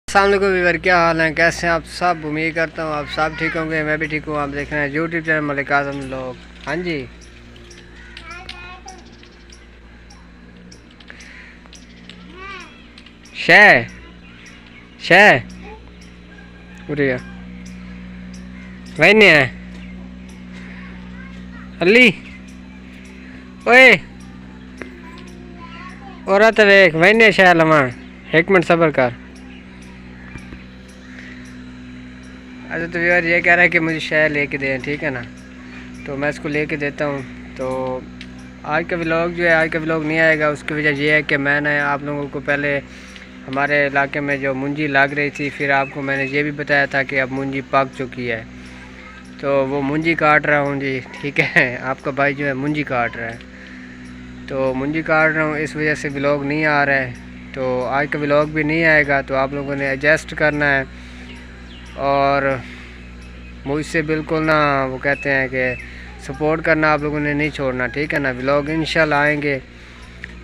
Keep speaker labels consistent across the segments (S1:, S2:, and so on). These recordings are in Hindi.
S1: अस्सलाम वालेकुम वीवर, क्या हाल है, कैसे हैं आप सब। उम्मीद करता हूँ आप सब ठीक होंगे। मैं भी ठीक हूँ। आप देख रहे हैं यूट्यूब चैनल मलिक आज़म लोग। हाँ जी, शे शे उरिया वही है अली ओए और तो वेख वही शह लवा। एक मिनट सब्र कर। अच्छा तो यार ये कह रहा है कि मुझे शह लेके दें, ठीक है ना, तो मैं इसको लेके देता हूँ। तो आज का व्लॉग जो है, आज का व्लॉग नहीं आएगा। उसकी वजह यह है कि मैंने आप लोगों को पहले हमारे इलाके में जो मुंजी लग रही थी, फिर आपको मैंने ये भी बताया था कि अब मुंजी पक चुकी है, तो वो मुंजी काट रहा हूँ जी, ठीक है। आपका भाई जो है मुंजी काट रहा है, तो मुंजी काट रहा हूँ, इस वजह से व्लॉग नहीं आ रहा है। तो आज का व्लॉग भी नहीं आएगा, तो आप लोगों ने एडजस्ट करना है और मुझसे बिल्कुल ना, वो कहते हैं कि सपोर्ट करना आप लोगों ने नहीं छोड़ना, ठीक है ना। व्लॉग इंशाल्लाह आएंगे,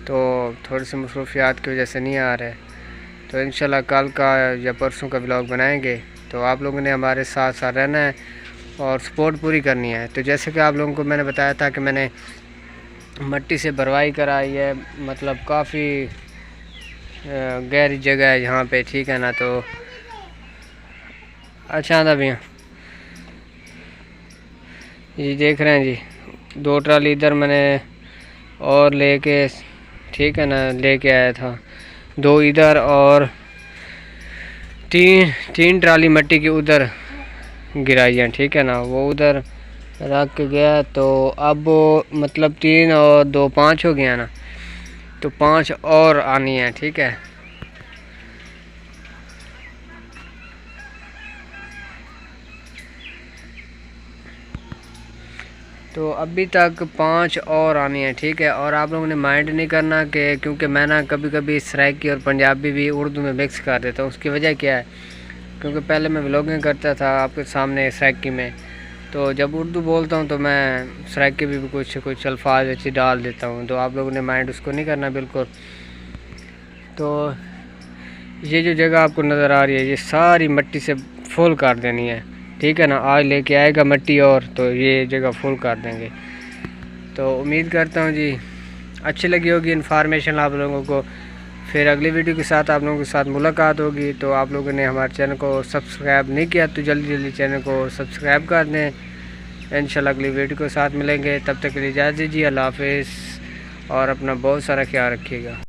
S1: तो थोड़ी सी मसरूफियात की वजह से नहीं आ रहे, तो इंशाल्लाह कल का या परसों का व्लॉग बनाएंगे। तो आप लोगों ने हमारे साथ साथ रहना है और सपोर्ट पूरी करनी है। तो जैसे कि आप लोगों को मैंने बताया था कि मैंने मट्टी से भरवाई कराई है, मतलब काफ़ी गहरी जगह है यहाँ पे, ठीक है ना। तो अच्छा था भैया जी, देख रहे हैं जी, 2 ट्राली इधर मैंने और लेके, ठीक है ना, लेके आया था। 2 इधर और तीन ट्राली मट्टी की उधर गिराई है, ठीक है ना। वो उधर रख के गया, तो अब वो मतलब 3 और 2 5 हो गया ना, तो 5 और आनी है, ठीक है। तो अभी तक 5 और आनी है, ठीक है। और आप लोगों ने माइंड नहीं करना कि, क्योंकि मैं ना कभी कभी सराइकी और पंजाबी भी उर्दू में मिक्स कर देता हूँ। उसकी वजह क्या है, क्योंकि पहले मैं व्लॉगिंग करता था आपके सामने सराइकी में, तो जब उर्दू बोलता हूँ तो मैं सराइकी भी कुछ अल्फाज अच्छी डाल देता हूँ, तो आप लोगों ने माइंड उसको नहीं करना बिल्कुल। तो ये जो जगह आपको नज़र आ रही है, ये सारी मिट्टी से फुल कर देनी है, ठीक है ना। आज लेके आएगा मिट्टी और, तो ये जगह फुल कर देंगे। तो उम्मीद करता हूँ जी अच्छी लगी होगी इन्फॉर्मेशन आप लोगों को। फिर अगली वीडियो के साथ आप लोगों के साथ मुलाकात होगी। तो आप लोगों ने हमारे चैनल को सब्सक्राइब नहीं किया तो जल्दी जल्दी चैनल को सब्सक्राइब कर दें। इंशाल्लाह अगली वीडियो के साथ मिलेंगे, तब तक के लिए इजाज़त दीजिए। अल्लाह हाफिज़ और अपना बहुत सारा ख्याल रखिएगा।